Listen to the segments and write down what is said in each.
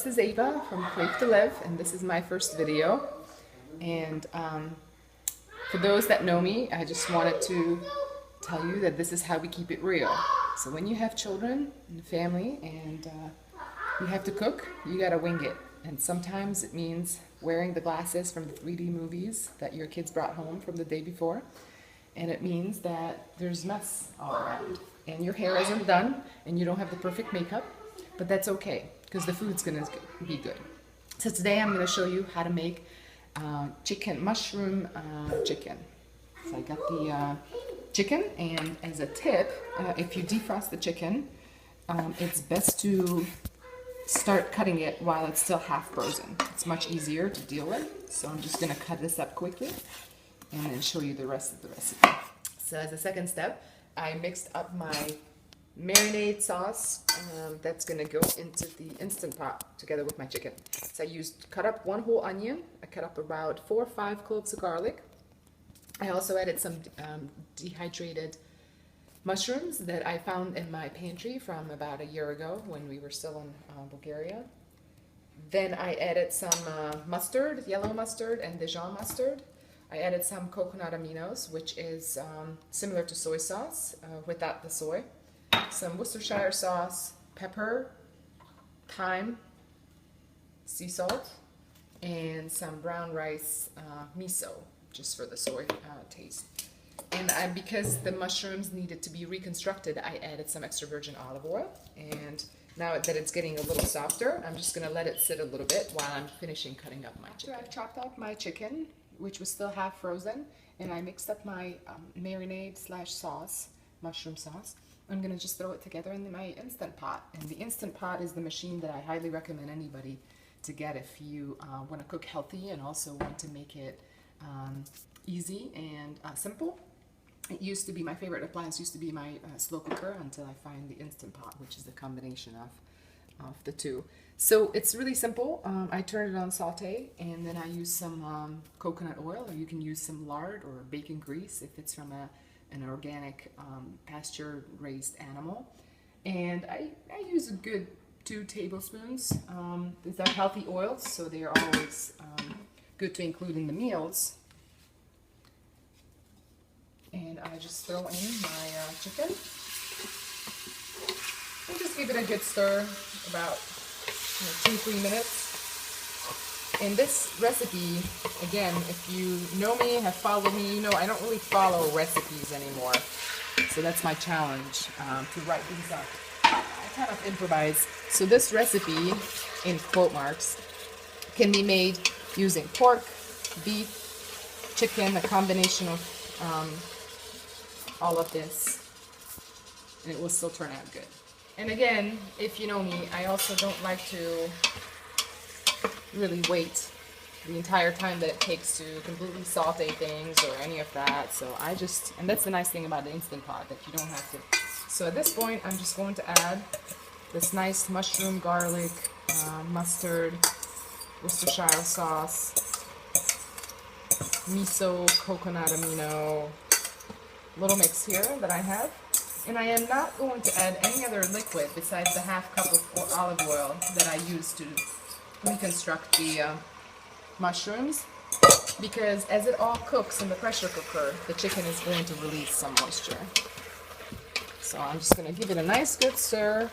this is Ava from Crave to Live, and this is my first video. And for those that know me, I just wanted to tell you that this is how we keep it real. So when you have children and family and you have to cook, you gotta wing it. And sometimes it means wearing the glasses from the 3D movies that your kids brought home from the day before. And it means that there's mess all around. And your hair isn't done, and you don't have the perfect makeup. But that's okay, because the food's gonna be good. So today I'm gonna show you how to make mushroom chicken. So I got the chicken, and as a tip, if you defrost the chicken, it's best to start cutting it while it's still half frozen. It's much easier to deal with. So I'm just gonna cut this up quickly and then show you the rest of the recipe. So as a second step, I mixed up my marinade sauce that's gonna go into the Instant Pot together with my chicken. So I cut up one whole onion. I cut up about 4 or 5 cloves of garlic. I also added some dehydrated mushrooms that I found in my pantry from about a year ago when we were still in Bulgaria. Then I added some mustard, yellow mustard and Dijon mustard. I added some coconut aminos, which is similar to soy sauce without the soy. Some Worcestershire sauce, pepper, thyme, sea salt, and some brown rice miso, just for the soy taste. And because the mushrooms needed to be reconstructed, I added some extra virgin olive oil. And now that it's getting a little softer, I'm just going to let it sit a little bit while I'm finishing cutting up my chicken. After I've chopped up my chicken, which was still half frozen, and I mixed up my marinade / sauce, mushroom sauce, I'm going to just throw it together in my Instant Pot. And the Instant Pot is the machine that I highly recommend anybody to get if you want to cook healthy and also want to make it easy and simple. It used to be my favorite appliance, used to be my slow cooker, until I find the Instant Pot, which is the combination of the two. So it's really simple. I turn it on saute, and then I use some coconut oil, or you can use some lard or bacon grease if it's from an organic pasture-raised animal. And I use a good 2 tablespoons. These are healthy oils, so they are always good to include in the meals. And I just throw in my chicken and just give it a good stir, about 2-3 minutes. In this recipe, again, if you know me, have followed me, you know I don't really follow recipes anymore. So that's my challenge, to write these up. I kind of improvise. So this recipe, in quote marks, can be made using pork, beef, chicken, a combination of all of this, and it will still turn out good. And again, if you know me, I also don't like to really wait the entire time that it takes to completely saute things or any of that. So and that's the nice thing about the Instant Pot, that you don't have to. So at this point, I'm just going to add this nice mushroom, garlic, mustard, Worcestershire sauce, miso, coconut amino, little mix here that I have. And I am not going to add any other liquid besides the half cup of olive oil that I used to reconstruct the mushrooms, because as it all cooks in the pressure cooker, the chicken is going to release some moisture. So I'm just going to give it a nice good stir,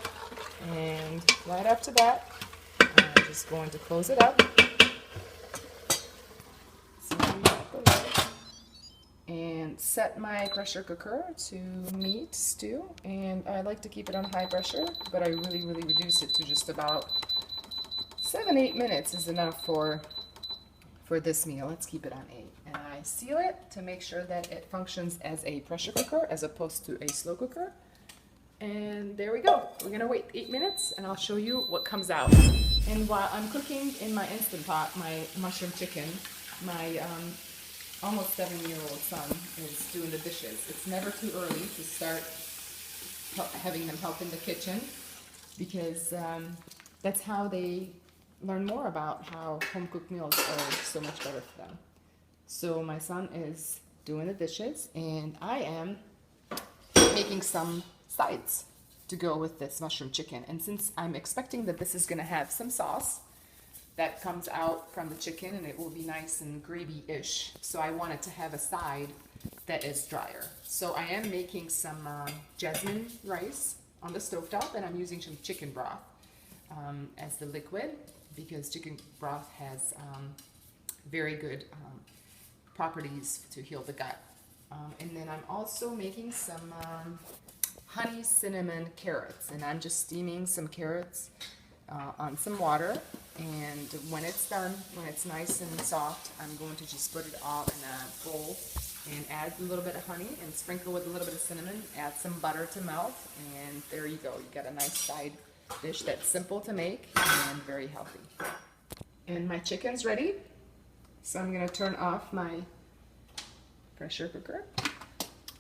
and right after that, I'm just going to close it up. And set my pressure cooker to meat stew, and I like to keep it on high pressure, but I really reduce it to just about 7-8 minutes is enough for this meal. Let's keep it on 8, and I seal it to make sure that it functions as a pressure cooker as opposed to a slow cooker. And there we go. We're gonna wait 8 minutes, and I'll show you what comes out. And while I'm cooking in my Instant Pot my mushroom chicken, my almost 7-year-old son is doing the dishes. It's never too early to start having them help in the kitchen, because that's how they learn more about how home-cooked meals are so much better for them. So my son is doing the dishes, and I am making some sides. to go with this mushroom chicken. And since I'm expecting that this is going to have some sauce that comes out from the chicken and it will be nice and gravy-ish, so I want it to have a side that is drier. So I am making some jasmine rice on the stovetop, and I'm using some chicken broth as the liquid, because chicken broth has very good properties to heal the gut. And then I'm also making some honey cinnamon carrots, and I'm just steaming some carrots on some water, and when it's done, when it's nice and soft, I'm going to just put it all in a bowl and add a little bit of honey and sprinkle with a little bit of cinnamon, add some butter to melt, and there you go. You got a nice side dish that's simple to make and very healthy. And my chicken's ready, so I'm going to turn off my pressure cooker.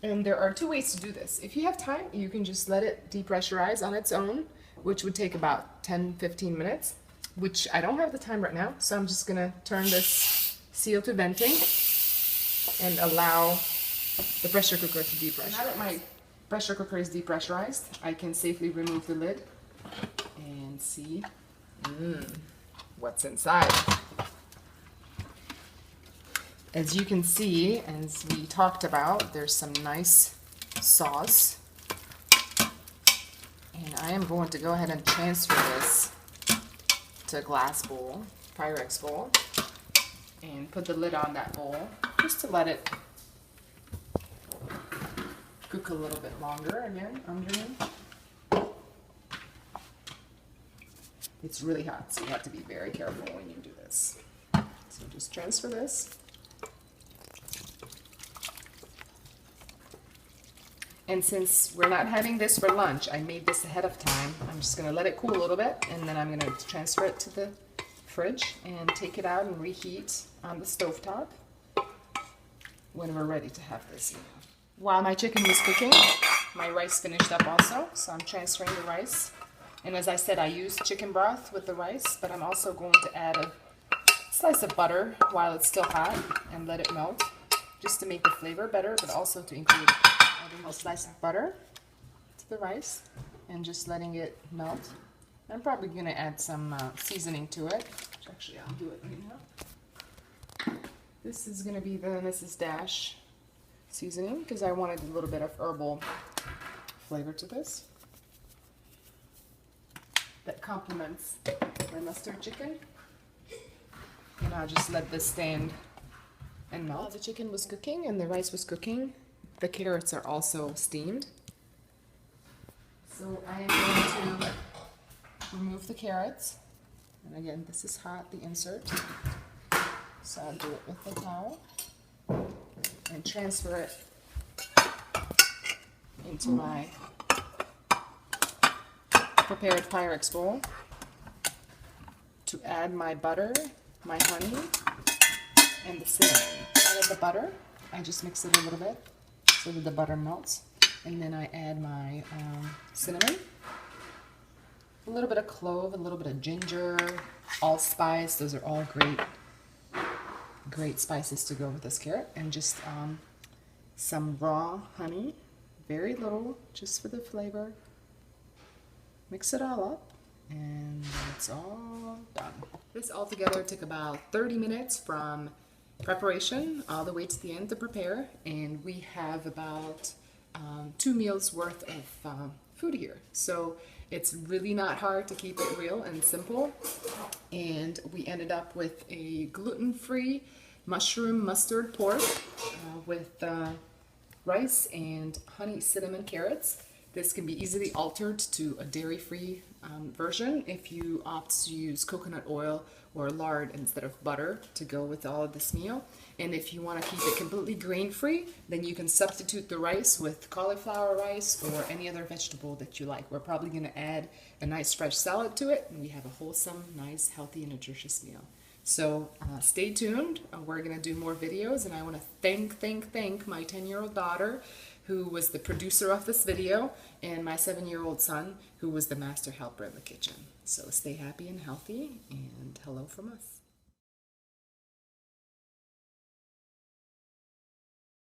And there are two ways to do this. If you have time, you can just let it depressurize on its own, which would take about 10-15 minutes, which I don't have the time right now, so I'm just going to turn this seal to venting and allow the pressure cooker to depressurize. Now that my pressure cooker is depressurized, I can safely remove the lid and see what's inside. As you can see, as we talked about, there's some nice sauce. And I am going to go ahead and transfer this to a glass bowl, Pyrex bowl, and put the lid on that bowl just to let it cook a little bit longer again underneath. It's really hot, so you have to be very careful when you do this. So just transfer this. And since we're not having this for lunch, I made this ahead of time. I'm just going to let it cool a little bit, and then I'm going to transfer it to the fridge and take it out and reheat on the stovetop when we're ready to have this meal. While my chicken was cooking, my rice finished up also, so I'm transferring the rice. And as I said, I used chicken broth with the rice, but I'm also going to add a slice of butter while it's still hot and let it melt, just to make the flavor better, but also to include adding a slice of butter to the rice and just letting it melt. I'm probably going to add some seasoning to it, which actually I'll do it right now. This is going to be the Mrs. Dash seasoning, because I wanted a little bit of herbal flavor to this that complements my mustard chicken. And I'll just let this stand and melt. While the chicken was cooking and the rice was cooking, the carrots are also steamed. So I am going to remove the carrots. And again, this is hot, the insert. So I'll do it with the towel and transfer it into my prepared Pyrex bowl to add my butter, my honey, and the cinnamon. Out of the butter, I just mix it a little bit so that the butter melts, and then I add my cinnamon, a little bit of clove, a little bit of ginger, allspice. Those are all great spices to go with this carrot, and just some raw honey, very little, just for the flavor. Mix it all up, and it's all done. This altogether took about 30 minutes from preparation all the way to the end to prepare, and we have about 2 meals worth of food here. So it's really not hard to keep it real and simple, and we ended up with a gluten-free mushroom mustard pork with rice and honey cinnamon carrots. This can be easily altered to a dairy-free version if you opt to use coconut oil or lard instead of butter to go with all of this meal. And if you want to keep it completely grain-free, then you can substitute the rice with cauliflower rice or any other vegetable that you like. We're probably going to add a nice fresh salad to it, and we have a wholesome, nice, healthy, and nutritious meal. So stay tuned. We're going to do more videos, and I want to thank my 10-year-old daughter, who was the producer of this video, and my 7-year-old son, who was the master helper in the kitchen. So stay happy and healthy, and hello from us.